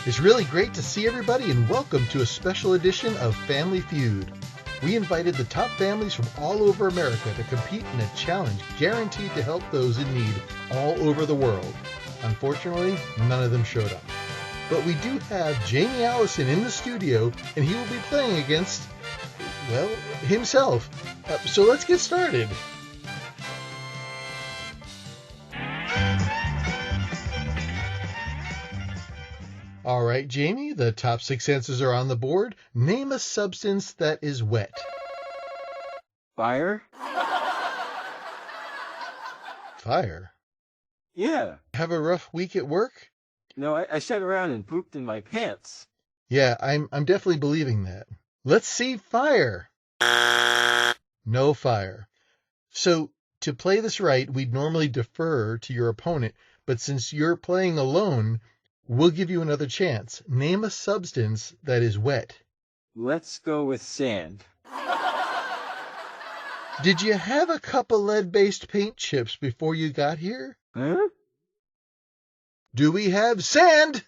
It's really great to see everybody, and welcome to a special edition of Family Feud. We invited the top families from all over America to compete in a challenge guaranteed to help those in need all over the world. Unfortunately, none of them showed up. But we do have Jamie Allison in the studio, and he will be playing against, well, himself. So let's get started. All right, Jamie, the top 6 answers are on the board. Name a substance that is wet. Fire? Fire? Yeah. Have a rough week at work? No, I sat around and pooped in my pants. Yeah, I'm definitely believing that. Let's see fire. No fire. So, to play this right, we'd normally defer to your opponent, but since you're playing alone, we'll give you another chance. Name a substance that is wet. Let's go with sand. Did you have a cup of lead-based paint chips before you got here? Huh? Do we have sand?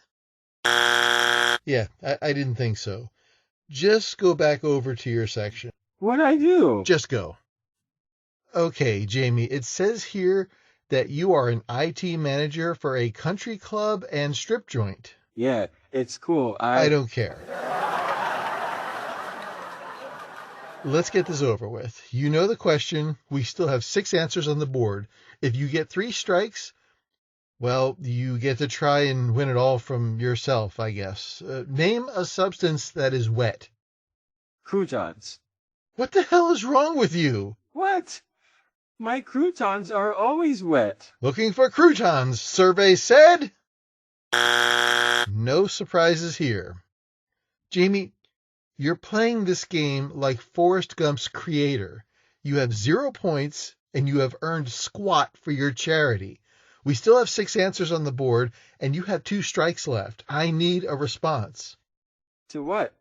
Yeah, I didn't think so. Just go back over to your section. What'd I do? Just go. Okay, Jamie, it says here that you are an IT manager for a country club and strip joint. Yeah, it's cool. I don't care. Let's get this over with. You know the question. We still have 6 answers on the board. If you get 3 strikes, well, you get to try and win it all from yourself, I guess. Name a substance that is wet. Croutons. What the hell is wrong with you? What? My croutons are always wet. Looking for croutons, survey said. No surprises here. Jamie, you're playing this game like Forrest Gump's creator. You have 0 points, and you have earned squat for your charity. We still have 6 answers on the board, and you have 2 strikes left. I need a response. To what?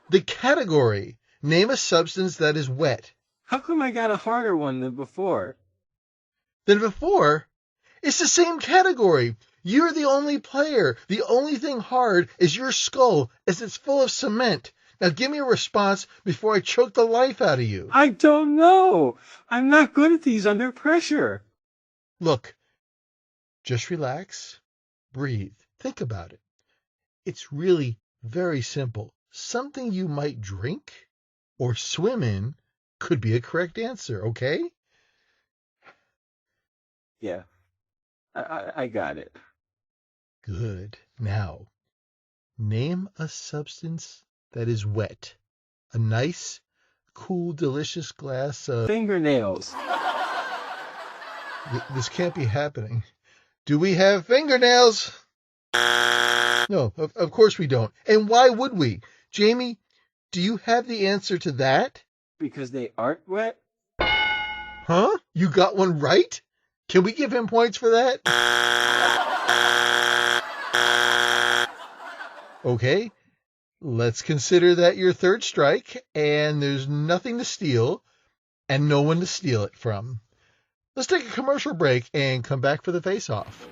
The category. Name a substance that is wet. How come I got a harder one than before? Than before? It's the same category. You're the only player. The only thing hard is your skull, as it's full of cement. Now give me a response before I choke the life out of you. I don't know. I'm not good at these under pressure. Look, just relax, breathe, think about it. It's really very simple. Something you might drink or swim in could be a correct answer, okay? Yeah, I got it. Good. Now, name a substance that is wet. A nice, cool, delicious glass of... Fingernails. This can't be happening. Do we have fingernails? No, of course we don't. And why would we? Jamie, do you have the answer to that? Because they aren't wet? Huh? You got one right? Can we give him points for that? Okay, let's consider that your 3rd strike, and there's nothing to steal, and no one to steal it from. Let's take a commercial break and come back for the face-off.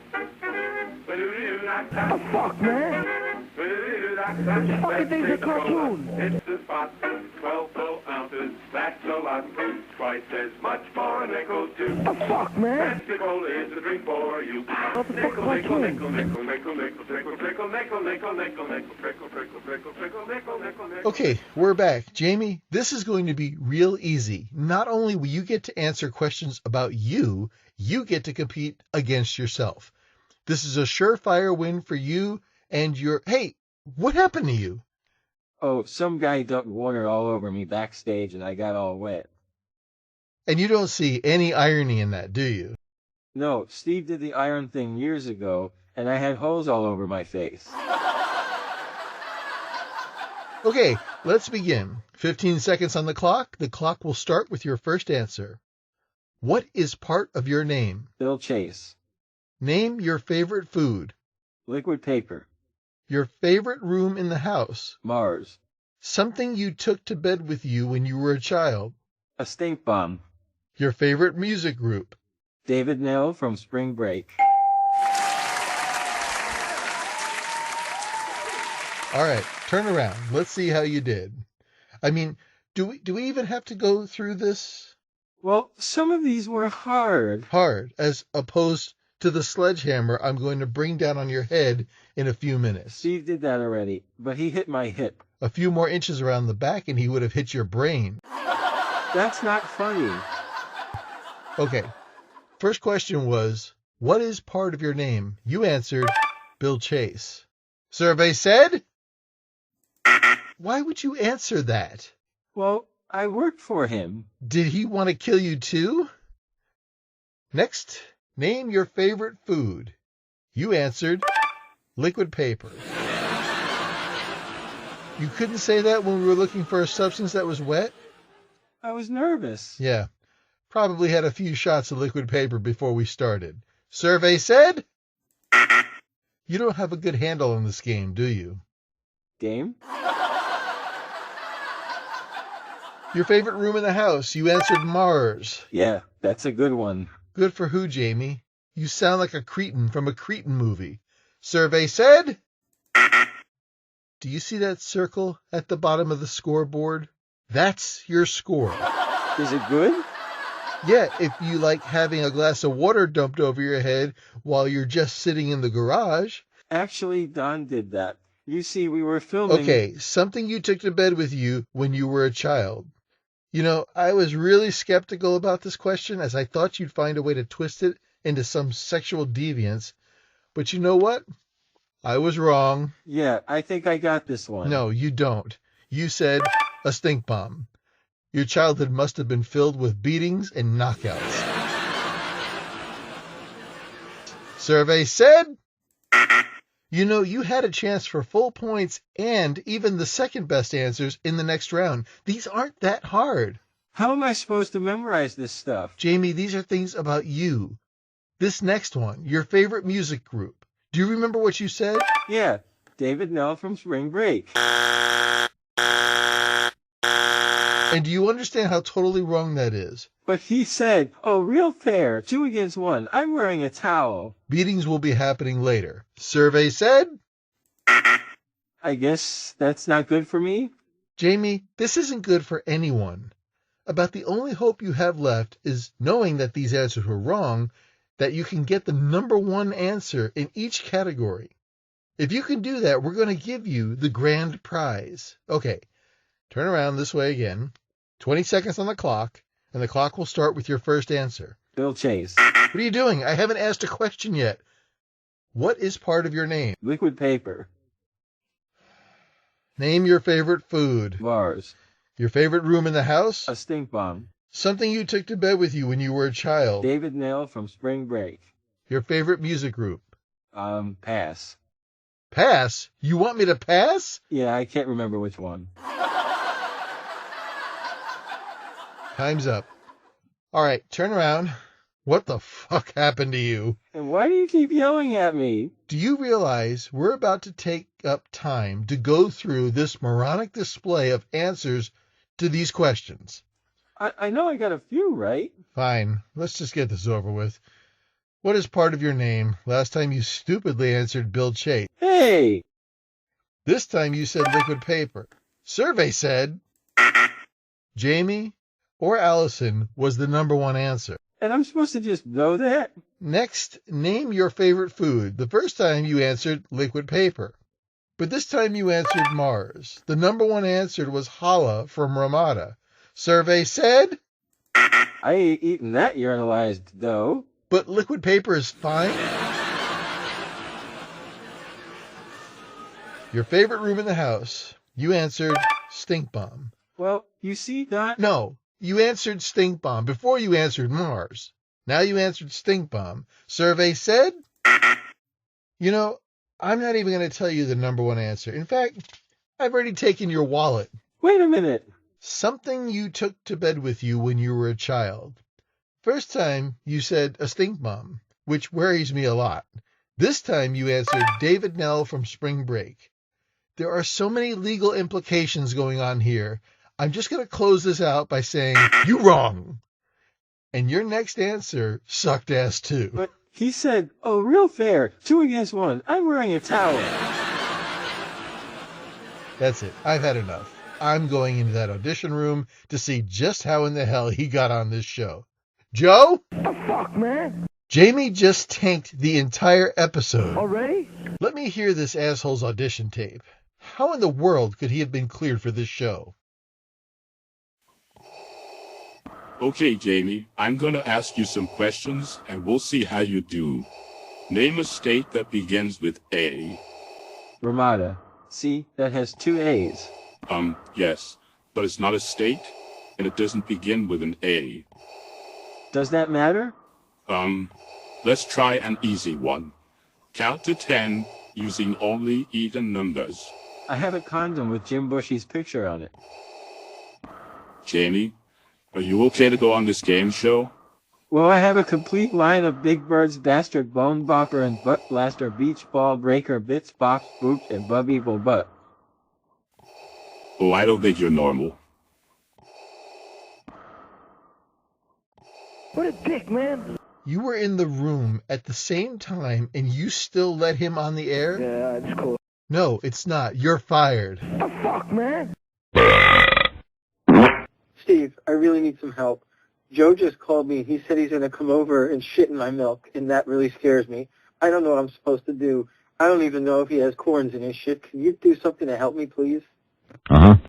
Oh, fuck, man. This fucking thing's a cartoon. It's the spot, 12 full ounces, that's a lot. Twice as much for a nickel, too. Oh, fuck, man. Nickel is a drink for you. What the fuck Nickel, cartoon? nickel, nickel, nickel, nickel, nickel, nickel, nickel, nickel, nickel, nickel, trickle, trickle, trickle, trickle, nickel, nickel, nickel. Okay, we're back. Jamie, this is going to be real easy. Not only will you get to answer questions about you, you get to compete against yourself. This is a surefire win for you and your... Hey, what happened to you? Oh, some guy dumped water all over me backstage and I got all wet. And you don't see any irony in that, do you? No, Steve did the iron thing years ago, and I had holes all over my face. Okay, let's begin. 15 seconds on the clock. The clock will start with your first answer. What is part of your name? Bill Chase. Name your favorite food. Liquid paper. Your favorite room in the house. Mars. Something you took to bed with you when you were a child. A stink bomb. Your favorite music group. David Nell from Spring Break. All right, turn around. Let's see how you did. I mean, do we even have to go through this? Well, some of these were hard. Hard, as opposed to the sledgehammer I'm going to bring down on your head in a few minutes. Steve did that already, but he hit my hip. A few more inches around the back and he would have hit your brain. That's not funny. Okay, first question was, what is part of your name? You answered, Bill Chase. Survey said? Why would you answer that? Well, I worked for him. Did he want to kill you too? Next, name your favorite food. You answered, liquid paper. You couldn't say that when we were looking for a substance that was wet? I was nervous. Yeah, probably had a few shots of liquid paper before we started. Survey said? You don't have a good handle on this game, do you? Game? Your favorite room in the house. You answered Mars. Yeah, that's a good one. Good for who, Jamie? You sound like a cretin from a Cretin movie. Survey said? Do you see that circle at the bottom of the scoreboard? That's your score. Is it good? Yeah, if you like having a glass of water dumped over your head while you're just sitting in the garage. Actually, Don did that. You see, we were filming... Okay, something you took to bed with you when you were a child. You know, I was really skeptical about this question as I thought you'd find a way to twist it into some sexual deviance. But you know what? I was wrong. Yeah, I think I got this one. No, you don't. You said a stink bomb. Your childhood must have been filled with beatings and knockouts. Survey said? You know, you had a chance for full points and even the second best answers in the next round. These aren't that hard. How am I supposed to memorize this stuff? Jamie, these are things about you. This next one, your favorite music group. Do you remember what you said? Yeah, David Nell from Spring Break. And do you understand how totally wrong that is? But he said, oh, real fair, 2 against 1. I'm wearing a towel. Beatings will be happening later. Survey said? I guess that's not good for me? Jamie, this isn't good for anyone. About the only hope you have left is knowing that these answers were wrong, that you can get the number one answer in each category. If you can do that, we're going to give you the grand prize. Okay, turn around this way again. 20 seconds on the clock, and the clock will start with your first answer. Bill Chase. What are you doing? I haven't asked a question yet. What is part of your name? Liquid paper. Name your favorite food. Mars. Your favorite room in the house? A stink bomb. Something you took to bed with you when you were a child. David Nell from Spring Break. Your favorite music group? Pass. Pass? You want me to pass? Yeah, I can't remember which one. Time's up. All right, turn around. What the fuck happened to you? And why do you keep yelling at me? Do you realize we're about to take up time to go through this moronic display of answers to these questions? I know I got a few right. Fine, let's just get this over with. What is part of your name? Last time you stupidly answered Bill Chase. Hey! This time you said liquid paper. Survey said Jamie or Allison was the number one answer. And I'm supposed to just know that? Next, name your favorite food. The first time you answered liquid paper. But this time you answered Mars. The number one answer was challah from Ramada. Survey said? I ain't eating that urinalized dough. But liquid paper is fine? Your favorite room in the house. You answered stink bomb. Well, you see, Don... No, you answered stink bomb before you answered Mars. Now you answered stink bomb. Survey said? You know, I'm not even going to tell you the number one answer. In fact, I've already taken your wallet. Wait a minute. Something you took to bed with you when you were a child. First time you said a stink bomb, which worries me a lot. This time you answered David Nell from Spring Break. There are so many legal implications going on here. I'm just going to close this out by saying, you wrong. And your next answer sucked ass too. But he said, oh, real fair, 2 against 1. I'm wearing a towel. That's it. I've had enough. I'm going into that audition room to see just how in the hell he got on this show. Joe? The fuck, man? Jamie just tanked the entire episode. Already? Let me hear this asshole's audition tape. How in the world could he have been cleared for this show? Okay, Jamie, I'm gonna ask you some questions, and we'll see how you do. Name a state that begins with A. Ramada. See, that has 2 A's. Yes, but it's not a state, and it doesn't begin with an A. Does that matter? Let's try an easy one. Count to 10 using only even numbers. I have a condom with Jim Bushy's picture on it. Jamie, are you okay to go on this game show? Well, I have a complete line of Big Bird's Bastard, Bone Bopper, and Butt Blaster, Beach Ball Breaker, Bits, Box, Boot, and Bub Evil Butt. Oh, I don't think you're normal. What a dick, man. You were in the room at the same time and you still let him on the air? Yeah, it's cool. No, it's not. You're fired. The fuck, man? Steve, I really need some help. Joe just called me. He said he's going to come over and shit in my milk, and that really scares me. I don't know what I'm supposed to do. I don't even know if he has corns in his shit. Can you do something to help me, please? Uh-huh.